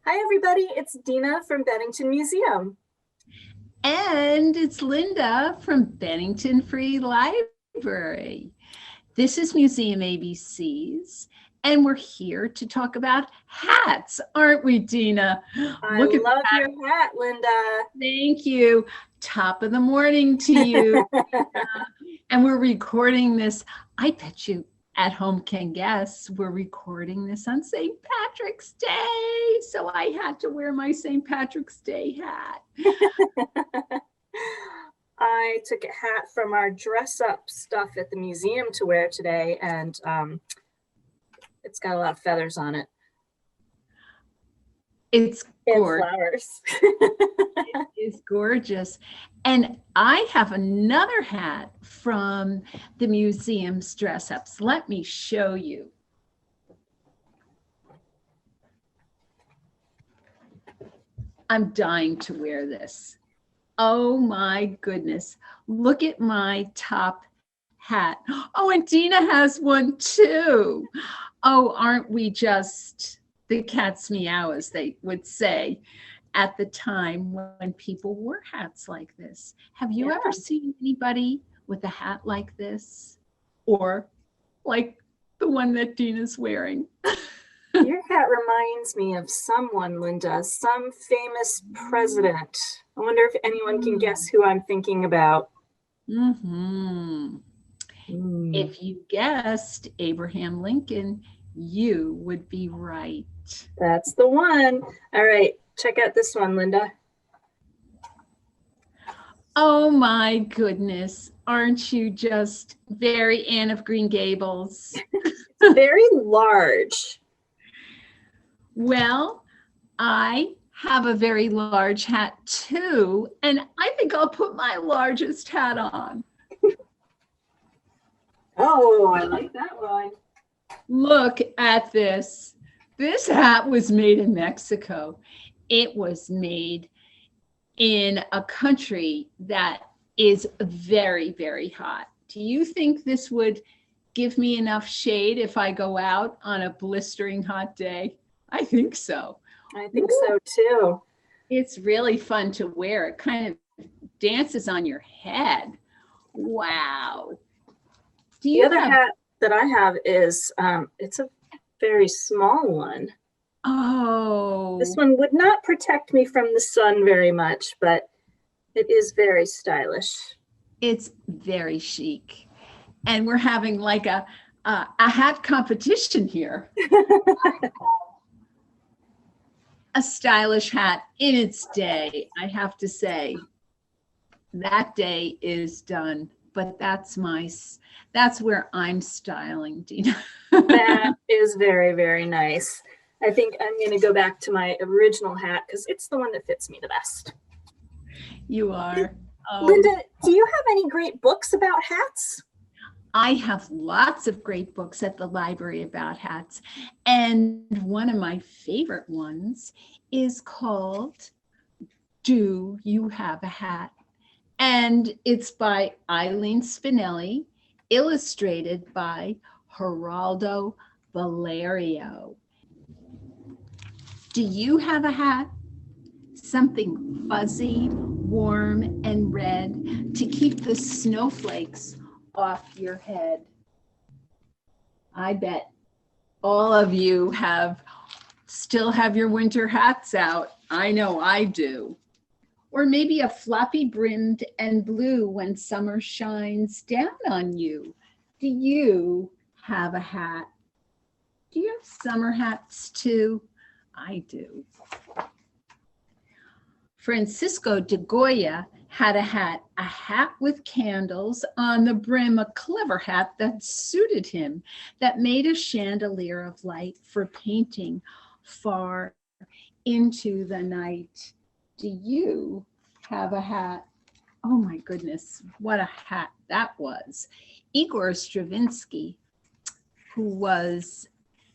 Hi, everybody. It's Deana from Bennington Museum. And it's Linda from Bennington Free Library. This is Museum ABCs, and we're here to talk about hats, aren't we, Deana? I Look at love that. your hat, Linda. Thank you. Top of the morning to you. And we're recording this. I bet you at home can guess we're recording this on St. Patrick's Day. So I had to wear my St. Patrick's Day hat. I took a hat from our dress up stuff at the museum to wear today, and it's got a lot of feathers on it. It's gorgeous. And flowers. It is gorgeous. And I have another hat from the museum's dress ups. Let me show you. I'm dying to wear this. Oh my goodness. Look at my top hat. Oh, and Deana has one too. Oh, aren't we just the cat's meow, as they would say at the time when people wore hats like this. Have you ever seen anybody with a hat like this? Or like the one that Deana's wearing? Your hat reminds me of someone, Linda, some famous president. I wonder if anyone can guess who I'm thinking about. If you guessed Abraham Lincoln, you would be right. That's the one. All right, check out this one, Linda. Oh my goodness. Aren't you just very Anne of Green Gables? Very large. Well, I have a very large hat too, and I think I'll put my largest hat on. Oh, I like that one. Look at this. This hat was made in Mexico. It was made in a country that is very, very hot. Do you think this would give me enough shade if I go out on a blistering hot day? I think so. I think so too. It's really fun to wear. It kind of dances on your head. Wow. The other hat that I have is, it's a very small one. Oh. This one would not protect me from the sun very much, but it is very stylish. It's very chic. And we're having like a hat competition here. A stylish hat in its day, I have to say. That day is done, but that's where I'm styling, Deana. That is very, very nice. I think I'm going to go back to my original hat because it's the one that fits me the best. You are. Linda, do you have any great books about hats? I have lots of great books at the library about hats. And one of my favorite ones is called Do You Have a Hat? And it's by Eileen Spinelli, illustrated by Geraldo Valerio. Do you have a hat? Something fuzzy, warm, and red to keep the snowflakes off your head. I bet all of you still have your winter hats out. I know I do. Or maybe a floppy brimmed and blue when summer shines down on you. Do you have a hat? Do you have summer hats too? I do. Francisco de Goya had a hat with candles on the brim, a clever hat that suited him, that made a chandelier of light for painting far into the night. Do you have a hat? Oh my goodness, what a hat that was. Igor Stravinsky, who was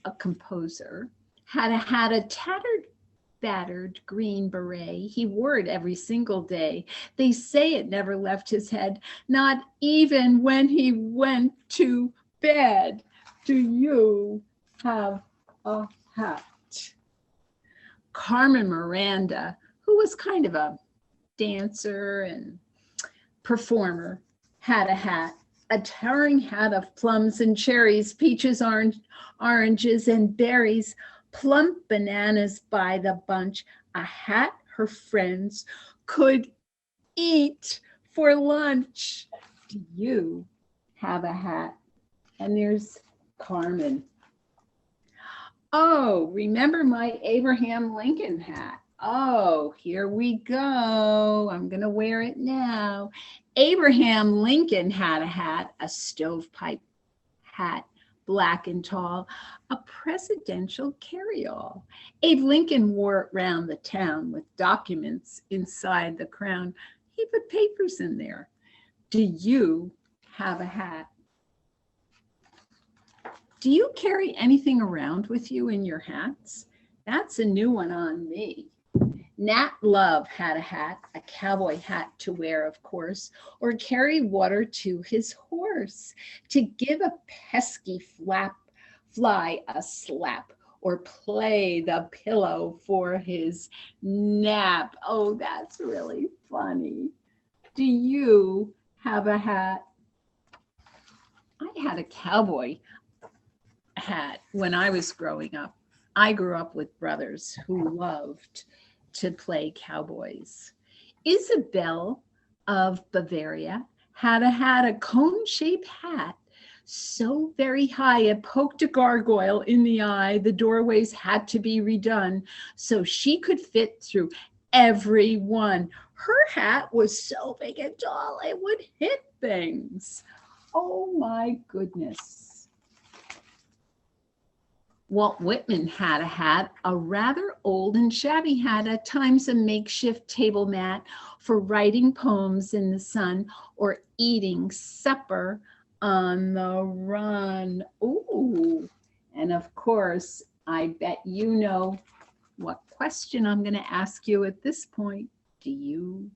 a composer, had a tattered, battered green beret. He wore it every single day. They say it never left his head, not even when he went to bed. Do you have a hat? Carmen Miranda, who was kind of a dancer and performer, had a hat, a towering hat of plums and cherries, peaches, oranges and berries, plump bananas by the bunch, a hat her friends could eat for lunch. Do you have a hat? And there's Carmen. Oh, remember my Abraham Lincoln hat? Oh, here we go. I'm going to wear it now. Abraham Lincoln had a hat, a stovepipe hat, black and tall, a presidential carryall. Abe Lincoln wore it round the town with documents inside the crown. He put papers in there. Do you have a hat? Do you carry anything around with you in your hats? That's a new one on me. Nat Love had a hat, a cowboy hat to wear, of course, or carry water to his horse, to give a pesky fly a slap, or play the pillow for his nap. Oh, that's really funny. Do you have a hat? I had a cowboy hat when I was growing up. I grew up with brothers who loved to play cowboys. Isabel of Bavaria had a cone-shaped hat so very high it poked a gargoyle in the eye. The doorways had to be redone so she could fit through every one. Her hat was so big and tall it would hit things. Oh my goodness. Walt Whitman had a hat, a rather old and shabby hat, at times a makeshift table mat for writing poems in the sun or eating supper on the run. Ooh, and of course, I bet you know what question I'm going to ask you at this point. Do you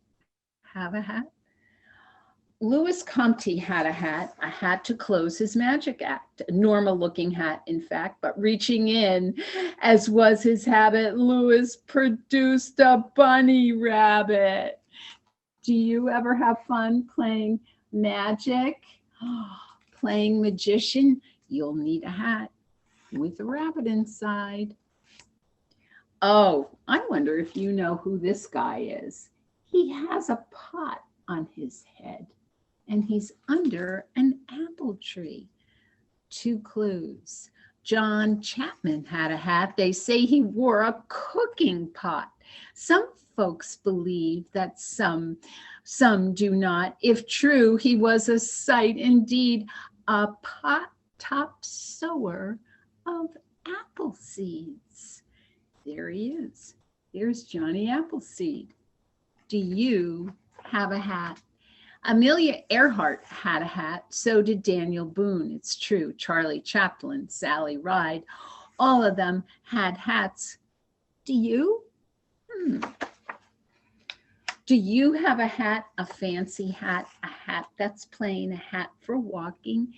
have a hat? Louis Comte had a hat to close his magic act, a normal looking hat, in fact, but reaching in, as was his habit, Louis produced a bunny rabbit. Do you ever have fun playing magic? Playing magician? You'll need a hat with a rabbit inside. Oh, I wonder if you know who this guy is. He has a pot on his head, and he's under an apple tree. 2 clues. John Chapman had a hat. They say he wore a cooking pot. Some folks believe that some do not. If true, he was a sight indeed, a pot-top sower of apple seeds. There he is. There's Johnny Appleseed. Do you have a hat? Amelia Earhart had a hat. So did Daniel Boone. It's true. Charlie Chaplin, Sally Ride, all of them had hats. Do you? Do you have a hat, a fancy hat, a hat that's plain, a hat for walking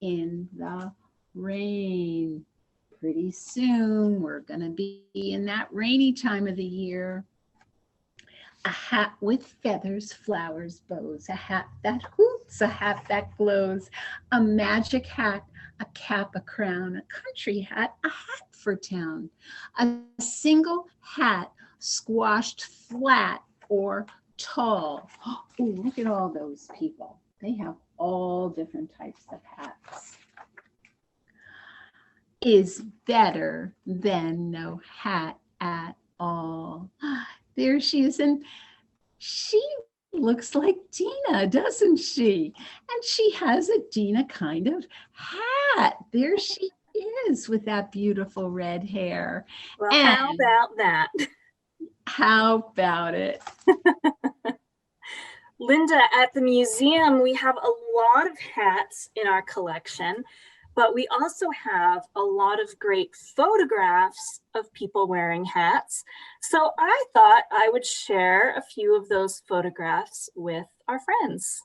in the rain? Pretty soon, we're going to be in that rainy time of the year. A hat with feathers, flowers, bows, a hat that hoots, a hat that glows, a magic hat, a cap, a crown, a country hat, a hat for town, a single hat squashed flat or tall. Oh, look at all those people. They have all different types of hats. Is better than no hat at all. There she is, and she looks like Deana, doesn't she? And she has a Deana kind of hat. There she is with that beautiful red hair. Well, how about that? How about it? Linda, at the museum, we have a lot of hats in our collection, but we also have a lot of great photographs of people wearing hats. So I thought I would share a few of those photographs with our friends.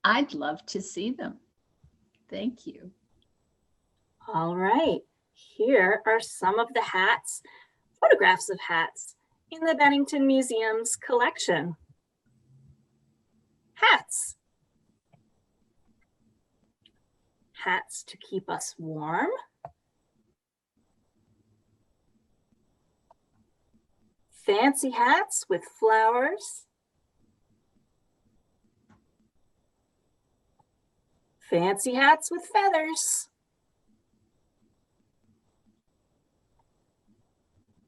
I'd love to see them. Thank you. All right, here are some of the hats photographs of hats in the Bennington Museum's collection. Hats. Hats to keep us warm. Fancy hats with flowers. Fancy hats with feathers.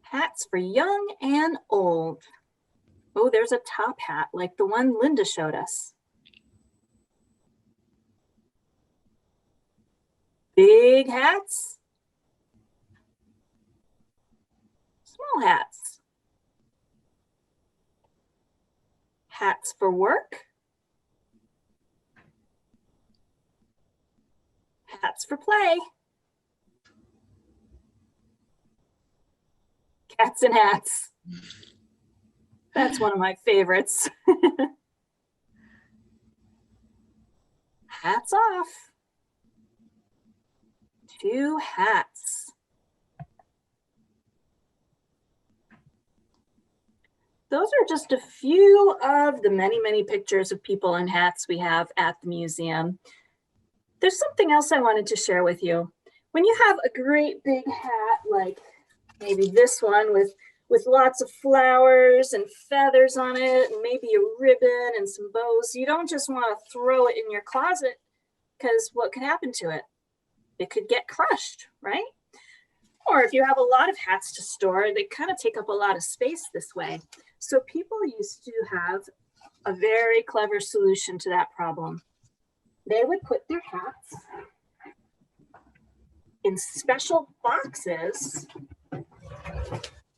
Hats for young and old. Oh, there's a top hat like the one Linda showed us. Big hats. Small hats. Hats for work. Hats for play. Cats and hats. That's one of my favorites. Hats off. 2 hats. Those are just a few of the many, many pictures of people in hats we have at the museum. There's something else I wanted to share with you. When you have a great big hat, like maybe this one with lots of flowers and feathers on it, and maybe a ribbon and some bows, you don't just want to throw it in your closet, because what could happen to it? It could get crushed, right? Or if you have a lot of hats to store, they kind of take up a lot of space this way. So people used to have a very clever solution to that problem. They would put their hats in special boxes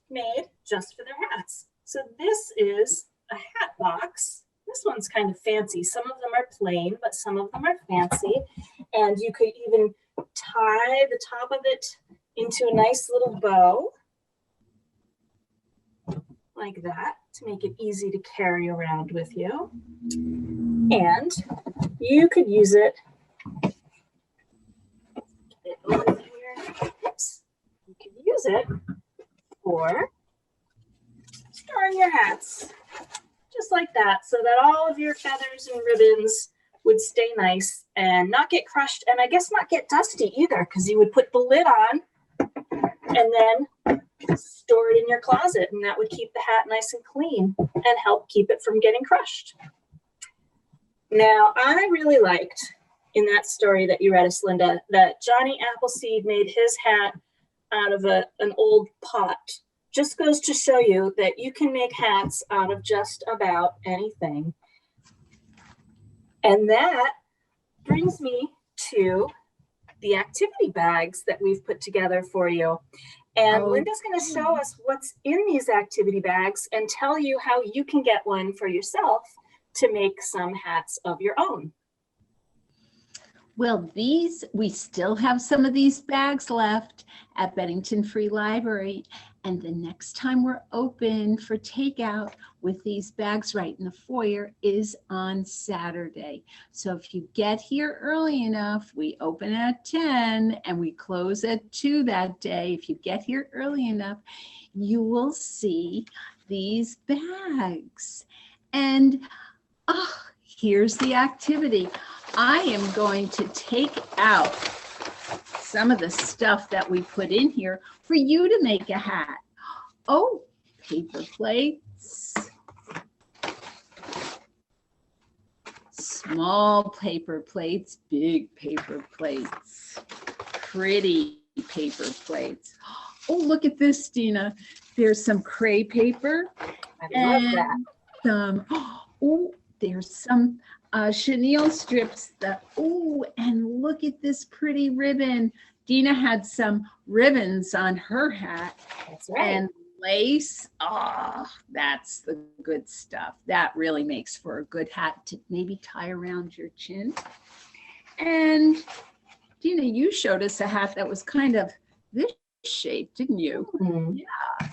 made just for their hats. So this is a hat box. This one's kind of fancy. Some of them are plain, but some of them are fancy. And you could even tie the top of it into a nice little bow, like that, to make it easy to carry around with you. And you could use it, over here. Oops. You could use it for storing your hats, just like that, so that all of your feathers and ribbons would stay nice and not get crushed, and I guess not get dusty either, because you would put the lid on and then store it in your closet, and that would keep the hat nice and clean and help keep it from getting crushed. Now, I really liked in that story that you read us, Linda, that Johnny Appleseed made his hat out of an old pot. Just goes to show you that you can make hats out of just about anything. And that brings me to the activity bags that we've put together for you. And Linda's going to show us what's in these activity bags and tell you how you can get one for yourself to make some hats of your own. Well, we still have some of these bags left at Bennington Free Library. And the next time we're open for takeout with these bags right in the foyer is on Saturday. So if you get here early enough, we open at 10 and we close at 2 that day. If you get here early enough, you will see these bags. And here's the activity. I am going to take out some of the stuff that we put in here for you to make a hat. Oh, paper plates, small paper plates, big paper plates, pretty paper plates. Oh, look at this, Deana. There's some cray paper. I love that. There's some chenille strips and look at this pretty ribbon. Deana had some ribbons on her hat. That's right. And lace. That's the good stuff. That really makes for a good hat to maybe tie around your chin. And Deana, you showed us a hat that was kind of this shape, didn't you? Mm-hmm. Yeah.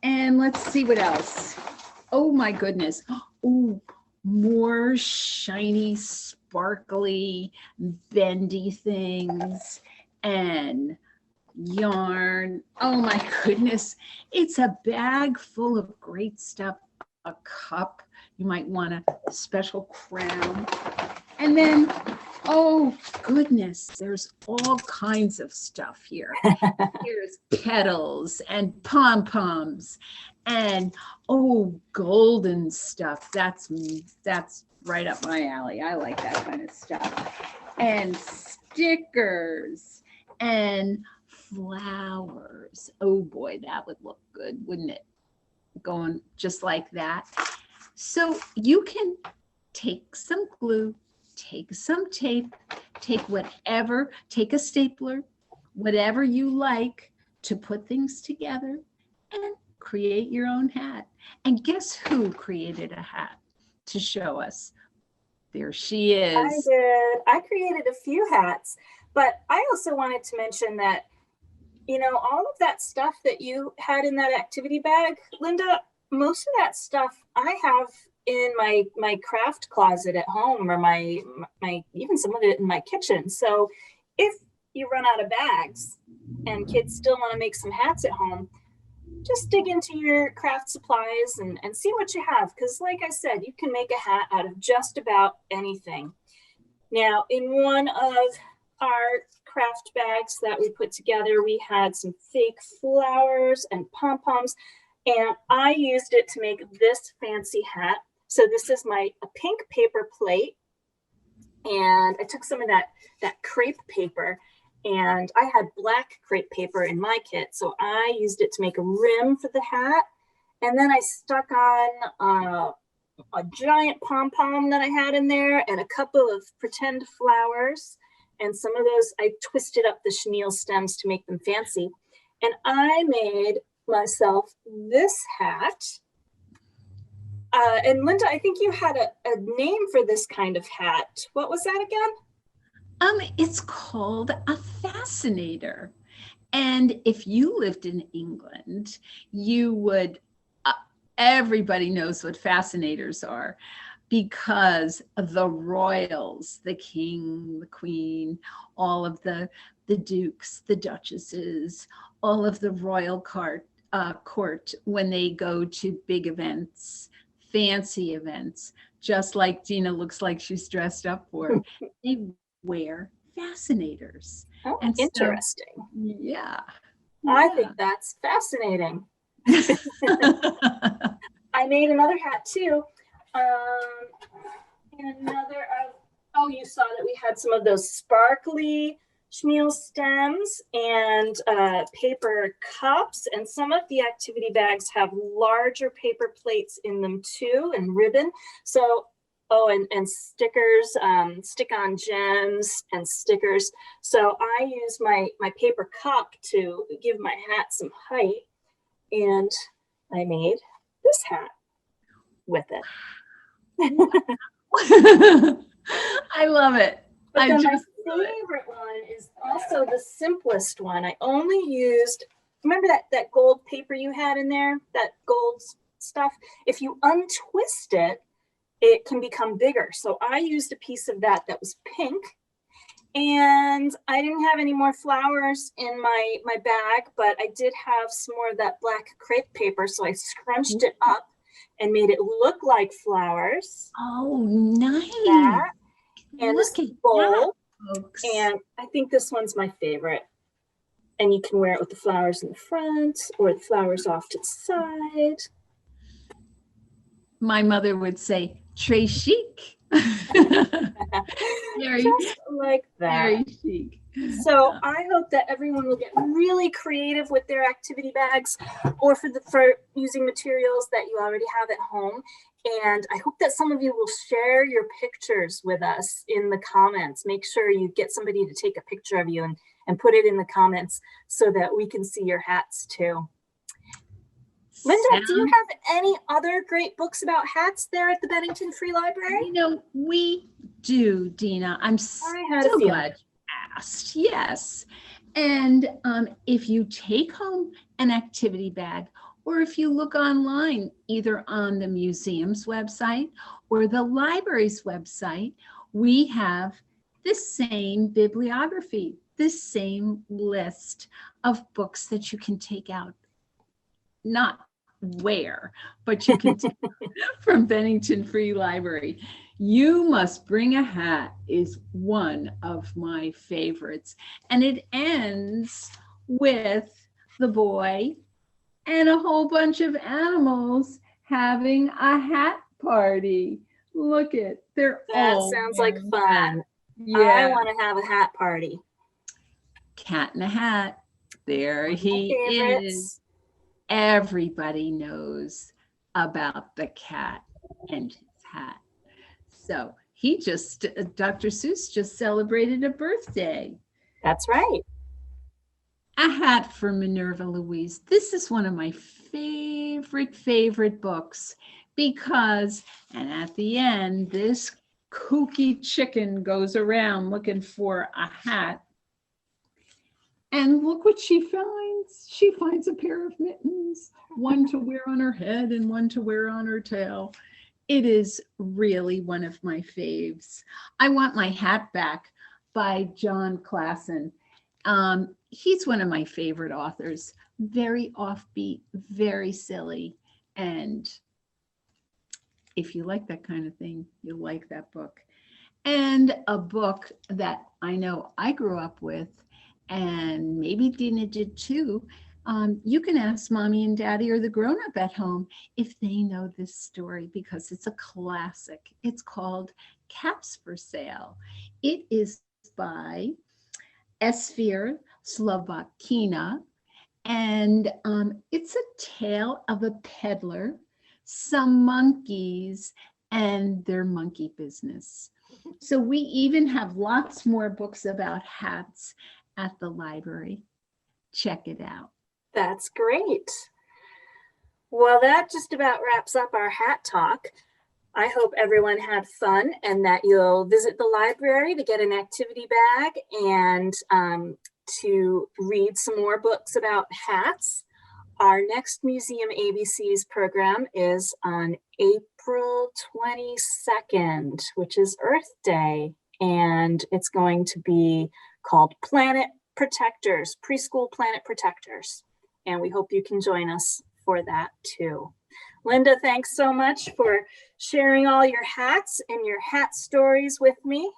And let's see what else. Oh my goodness. More shiny, sparkly, bendy things and yarn. Oh my goodness. It's a bag full of great stuff. A cup. You might want a special crown. And then, oh goodness, there's all kinds of stuff here. Here's petals and pom-poms and golden stuff. That's right up my alley. I like that kind of stuff. And stickers and flowers. Oh boy, that would look good, wouldn't it? Going just like that. So you can take some glue, take some tape, take a stapler, whatever you like to put things together and create your own hat. And guess who created a hat to show us? There she is. I did. I created a few hats, but I also wanted to mention that, all of that stuff that you had in that activity bag, Linda, most of that stuff I have in my craft closet at home, or my even some of it in my kitchen. So if you run out of bags and kids still want to make some hats at home, just dig into your craft supplies and see what you have. Because like I said, you can make a hat out of just about anything. Now, in one of our craft bags that we put together, we had some fake flowers and pom-poms, and I used it to make this fancy hat. So this is a pink paper plate, and I took some of that crepe paper, and I had black crepe paper in my kit, so I used it to make a rim for the hat. And then I stuck on a giant pom-pom that I had in there, and a couple of pretend flowers, and some of those I twisted up the chenille stems to make them fancy. And I made myself this hat. And Linda, I think you had a name for this kind of hat. What was that again? It's called a fascinator. And if you lived in England, you would, everybody knows what fascinators are, because the royals, the king, the queen, all of the dukes, the duchesses, all of the royal court, when they go to big events, fancy events, just like Deana looks like she's dressed up for, they wear fascinators. Oh, and interesting. So, yeah. I think that's fascinating. I made another hat too. You saw that we had some of those sparkly chenille stems and paper cups, and some of the activity bags have larger paper plates in them too, and ribbon. So, and stickers, stick-on gems and stickers. So I use my paper cup to give my hat some height, and I made this hat with it. I love it. But then my favorite one is also the simplest one. I only used, remember that gold paper you had in there, that gold stuff? If you untwist it, it can become bigger. So I used a piece of that was pink, and I didn't have any more flowers in my bag, but I did have some more of that black crepe paper. So I scrunched it up and made it look like flowers. Oh, nice. That. And look this at bowl, that, folks. And I think this one's my favorite. And you can wear it with the flowers in the front or the flowers off to the side. My mother would say, très chic. Very, just like that. Very chic. So I hope that everyone will get really creative with their activity bags, or for using materials that you already have at home. And I hope that some of you will share your pictures with us in the comments. Make sure you get somebody to take a picture of you and put it in the comments so that we can see your hats too. Linda, do you have any other great books about hats there at the Bennington Free Library? We do, Deana. I'm so glad you asked. Yes. And if you take home an activity bag, or if you look online, either on the museum's website or the library's website, we have the same bibliography the same list of books that you can take out, not where, but you can take from Bennington Free Library. You Must Bring a Hat is one of my favorites. And it ends with the boy and a whole bunch of animals having a hat party. Look at, they're all sounds like fun. Yeah. I want to have a hat party. Cat in a Hat. There he is. Everybody knows about the cat and his hat. So Dr. Seuss just celebrated a birthday. That's right. A Hat for Minerva Louise. This is one of my favorite books because, and at the end, this kooky chicken goes around looking for a hat. And look what she finds. She finds a pair of mittens, one to wear on her head and one to wear on her tail. It is really one of my faves. I Want My Hat Back by John Klassen. He's one of my favorite authors. Very offbeat, very silly. And if you like that kind of thing, you'll like that book. And a book that I know I grew up with, and maybe Deana did too. You can ask mommy and daddy or the grown-up at home if they know this story because it's a classic. It's called Caps for Sale. It is by Esfir Slovakina, and it's a tale of a peddler, some monkeys, and their monkey business. So we even have lots more books about hats at the library. Check it out. That's great. Well, that just about wraps up our hat talk. I hope everyone had fun and that you'll visit the library to get an activity bag and to read some more books about hats. Our next Museum ABCs program is on April 22nd, which is Earth Day, and it's going to be called Planet Protectors, Preschool Planet Protectors. And we hope you can join us for that too. Linda, thanks so much for sharing all your hats and your hat stories with me.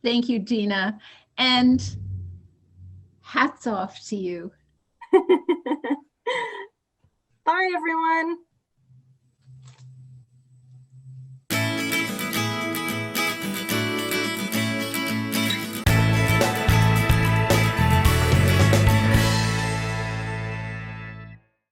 Thank you, Deana. And hats off to you. Bye, everyone.